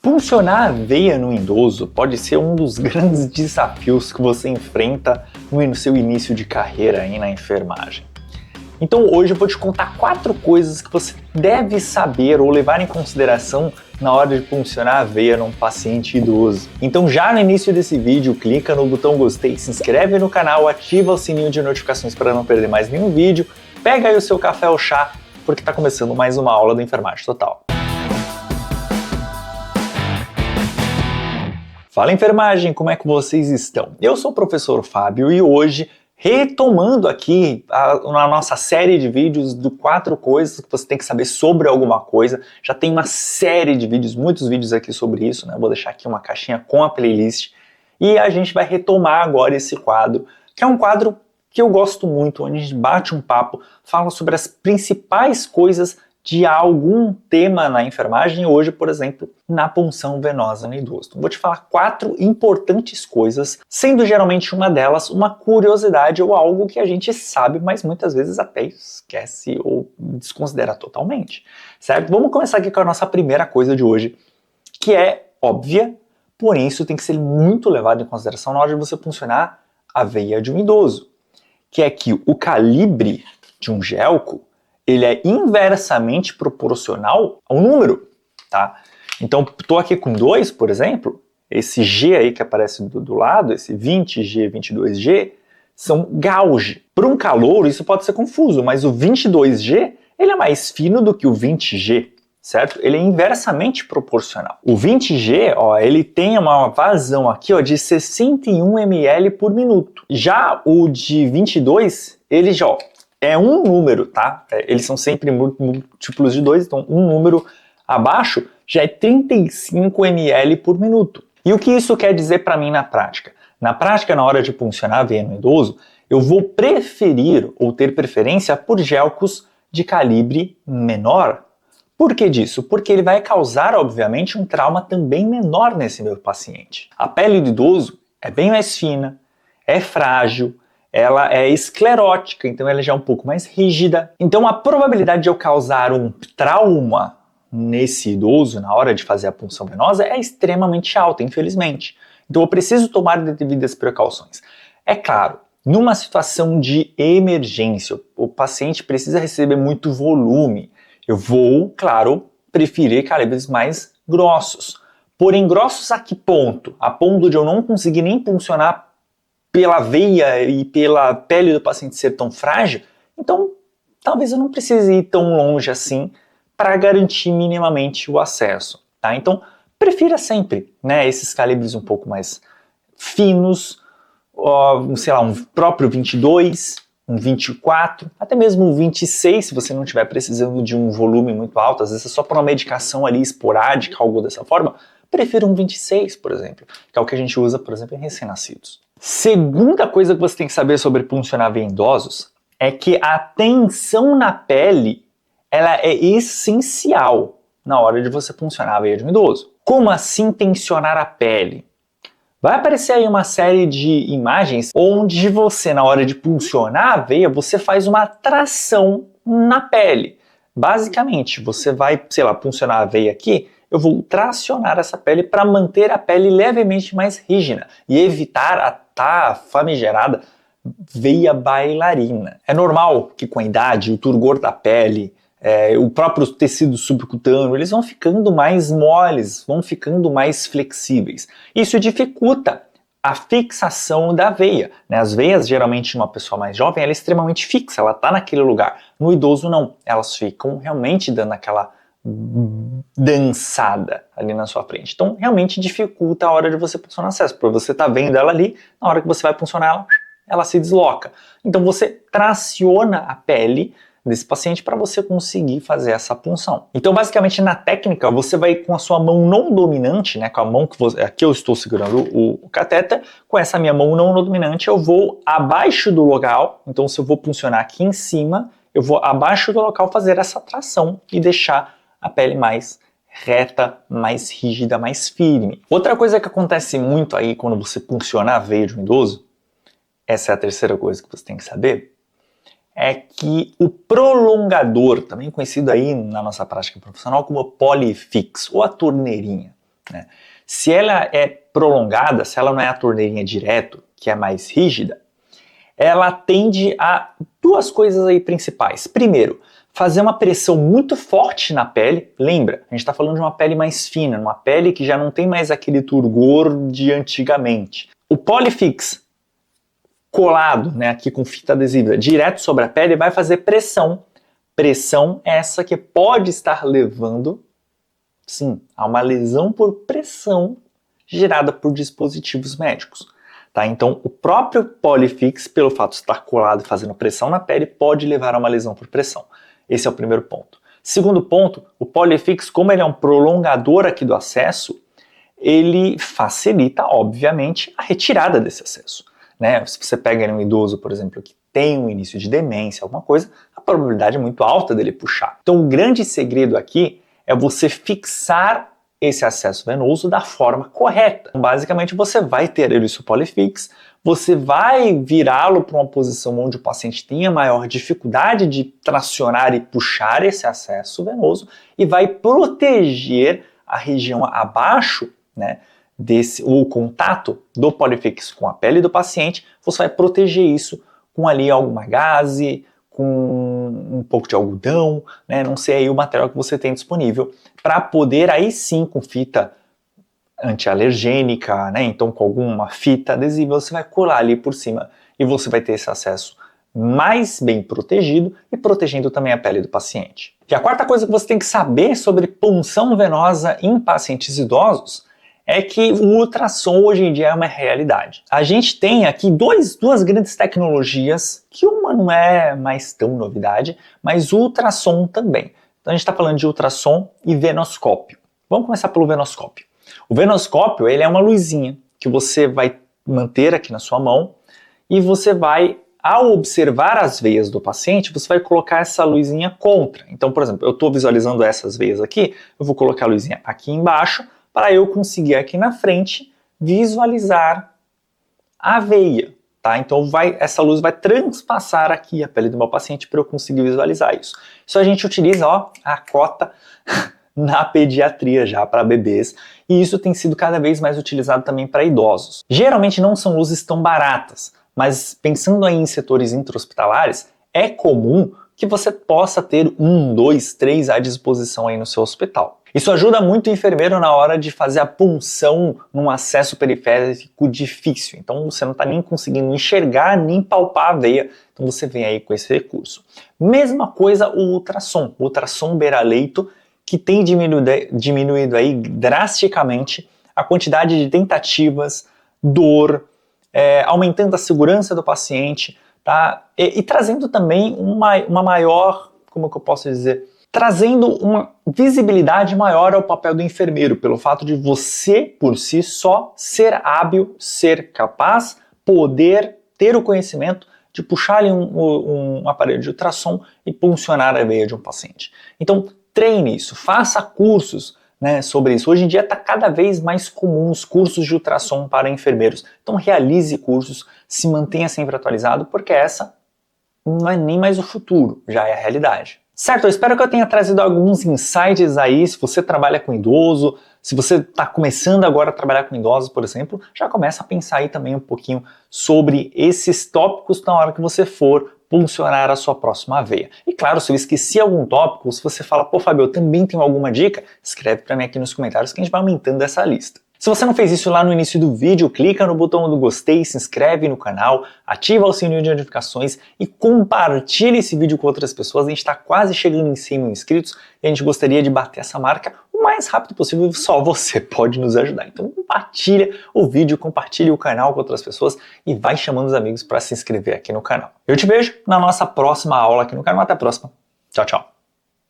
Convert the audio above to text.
Puncionar a veia no idoso pode ser um dos grandes desafios que você enfrenta no seu início de carreira aí na enfermagem. Então hoje eu vou te contar 4 coisas que você deve saber ou levar em consideração na hora de puncionar a veia num paciente idoso. Então já no início desse vídeo, clica no botão gostei, se inscreve no canal, ativa o sininho de notificações para não perder mais nenhum vídeo, pega aí o seu café ou chá, porque está começando mais uma aula do Enfermagem Total. Fala enfermagem, como é que vocês estão? Eu sou o professor Fábio e hoje, retomando aqui na nossa série de vídeos do 4 coisas que você tem que saber sobre alguma coisa, já tem uma série de vídeos, muitos vídeos aqui sobre isso, né? Vou deixar aqui uma caixinha com a playlist e a gente vai retomar agora esse quadro, que é um quadro que eu gosto muito, onde a gente bate um papo, fala sobre as principais coisas de algum tema na enfermagem, hoje, por exemplo, na punção venosa no idoso. Vou te falar 4 importantes coisas, sendo geralmente uma delas uma curiosidade ou algo que a gente sabe, mas muitas vezes até esquece ou desconsidera totalmente, certo? Vamos começar aqui com a nossa primeira coisa de hoje, que é óbvia, porém isso tem que ser muito levado em consideração na hora de você puncionar a veia de um idoso, que é que o calibre de um gelco ele é inversamente proporcional ao número, tá? Então, estou aqui com 2, por exemplo, esse G aí que aparece do lado, esse 20G, 22G, são gauge. Para um calouro, isso pode ser confuso, mas o 22G, ele é mais fino do que o 20G, certo? Ele é inversamente proporcional. O 20G, ó, ele tem uma vazão aqui, ó, de 61 ml por minuto. Já o de 22, ele já, ó, é um número, tá? Eles são sempre múltiplos de 2, então um número abaixo já é 35 ml por minuto. E o que isso quer dizer para mim na prática? Na prática, na hora de puncionar a veia no idoso, eu vou preferir ou ter preferência por gelcos de calibre menor. Por que disso? Porque ele vai causar, obviamente, um trauma também menor nesse meu paciente. A pele do idoso é bem mais fina, é frágil, ela é esclerótica, então ela já é um pouco mais rígida. Então a probabilidade de eu causar um trauma nesse idoso na hora de fazer a punção venosa é extremamente alta, infelizmente. Então eu preciso tomar devidas precauções. É claro, numa situação de emergência, o paciente precisa receber muito volume. Eu vou, claro, preferir calibres mais grossos. Porém, grossos a que ponto? A ponto de eu não conseguir nem puncionar pela veia e pela pele do paciente ser tão frágil, então talvez eu não precise ir tão longe assim para garantir minimamente o acesso, tá? Então prefira sempre, né, esses calibres um pouco mais finos, sei lá, um próprio 22, um 24, até mesmo um 26, se você não estiver precisando de um volume muito alto, às vezes é só por uma medicação ali esporádica, algo dessa forma, prefira um 26, por exemplo, que é o que a gente usa, por exemplo, em recém-nascidos. Segunda coisa que você tem que saber sobre puncionar a veia em idosos é que a tensão na pele ela é essencial na hora de você puncionar a veia de um idoso. Como assim tensionar a pele? Vai aparecer aí uma série de imagens onde você, na hora de puncionar a veia, você faz uma tração na pele. Basicamente, você vai, sei lá, puncionar a veia aqui, eu vou tracionar essa pele para manter a pele levemente mais rígida e evitar a famigerada veia bailarina. É normal que com a idade, o turgor da pele, o próprio tecido subcutâneo, eles vão ficando mais moles, vão ficando mais flexíveis. Isso dificulta a fixação da veia, né? As veias, geralmente, em uma pessoa mais jovem, ela é extremamente fixa, ela está naquele lugar. No idoso, não. Elas ficam realmente dando aquela dançada ali na sua frente. Então, realmente dificulta a hora de você puncionar acesso, porque você está vendo ela ali, na hora que você vai puncionar ela, ela se desloca. Então, você traciona a pele desse paciente para você conseguir fazer essa punção. Então, basicamente, na técnica, você vai com a sua mão não dominante, né, com a mão que aqui eu estou segurando o catéter, com essa minha mão não dominante, eu vou abaixo do local, então se eu vou puncionar aqui em cima, eu vou abaixo do local fazer essa tração e deixar a pele mais reta, mais rígida, mais firme. Outra coisa que acontece muito aí quando você punciona a veia de um idoso, essa é a terceira coisa que você tem que saber, é que o prolongador, também conhecido aí na nossa prática profissional como polifix, ou a torneirinha, né? Se ela é prolongada, se ela não é a torneirinha direto, que é mais rígida, ela tende a duas coisas aí principais. Primeiro, fazer uma pressão muito forte na pele. Lembra, a gente está falando de uma pele mais fina, uma pele que já não tem mais aquele turgor de antigamente. O Polyfix colado, né, aqui com fita adesiva, direto sobre a pele, vai fazer pressão. Pressão essa que pode estar levando, sim, a uma lesão por pressão gerada por dispositivos médicos. Tá? Então, o próprio Polyfix, pelo fato de estar colado e fazendo pressão na pele, pode levar a uma lesão por pressão. Esse é o primeiro ponto. Segundo ponto, o Polyfix, como ele é um prolongador aqui do acesso, ele facilita, obviamente, a retirada desse acesso. Né? Se você pega um idoso, por exemplo, que tem um início de demência, alguma coisa, a probabilidade é muito alta dele puxar. Então, o grande segredo aqui é você fixar esse acesso venoso da forma correta. Então, basicamente, você vai ter isso Polyfix, você vai virá-lo para uma posição onde o paciente tenha maior dificuldade de tracionar e puxar esse acesso venoso e vai proteger a região abaixo, né, o contato do Polyfix com a pele do paciente, você vai proteger isso com ali alguma gaze, com um pouco de algodão, né, não sei aí o material que você tem disponível, para poder aí sim com fita antialergênica, né, então com alguma fita adesiva, você vai colar ali por cima e você vai ter esse acesso mais bem protegido e protegendo também a pele do paciente. E a quarta coisa que você tem que saber sobre punção venosa em pacientes idosos é que o ultrassom hoje em dia é uma realidade. A gente tem aqui duas grandes tecnologias, que uma não é mais tão novidade, mas o ultrassom também. Então a gente está falando de ultrassom e venoscópio. Vamos começar pelo venoscópio. O venoscópio ele é uma luzinha que você vai manter aqui na sua mão e você vai, ao observar as veias do paciente, você vai colocar essa luzinha contra. Então, por exemplo, eu estou visualizando essas veias aqui, eu vou colocar a luzinha aqui embaixo, para eu conseguir aqui na frente visualizar a veia, tá? Então essa luz vai transpassar aqui a pele do meu paciente para eu conseguir visualizar isso. Isso a gente utiliza, ó, a cota na pediatria já para bebês e isso tem sido cada vez mais utilizado também para idosos. Geralmente não são luzes tão baratas, mas pensando aí em setores intra-hospitalares, é comum que você possa ter 1, 2, 3 à disposição aí no seu hospital. Isso ajuda muito o enfermeiro na hora de fazer a punção num acesso periférico difícil. Então você não está nem conseguindo enxergar nem palpar a veia. Então você vem aí com esse recurso. Mesma coisa o ultrassom beira-leito, que tem diminuído aí drasticamente a quantidade de tentativas, dor, aumentando a segurança do paciente, tá? E trazendo também uma maior, como que eu posso dizer, trazendo uma visibilidade maior ao papel do enfermeiro, pelo fato de você, por si só, ser hábil, ser capaz, poder ter o conhecimento de puxar ali um aparelho de ultrassom e puncionar a veia de um paciente. Então, treine isso, faça cursos, né, sobre isso. Hoje em dia está cada vez mais comum os cursos de ultrassom para enfermeiros. Então, realize cursos, se mantenha sempre atualizado, porque essa não é nem mais o futuro, já é a realidade. Certo, eu espero que eu tenha trazido alguns insights aí, se você trabalha com idoso, se você está começando agora a trabalhar com idosos, por exemplo, já começa a pensar aí também um pouquinho sobre esses tópicos na hora que você for puncionar a sua próxima veia. E claro, se eu esqueci algum tópico, se você fala, pô Fábio, eu também tenho alguma dica, escreve para mim aqui nos comentários que a gente vai aumentando essa lista. Se você não fez isso lá no início do vídeo, clica no botão do gostei, se inscreve no canal, ativa o sininho de notificações e compartilha esse vídeo com outras pessoas. A gente está quase chegando em 100 mil inscritos e a gente gostaria de bater essa marca o mais rápido possível, só você pode nos ajudar. Então compartilha o vídeo, compartilha o canal com outras pessoas e vai chamando os amigos para se inscrever aqui no canal. Eu te vejo na nossa próxima aula aqui no canal. Até a próxima. Tchau, tchau.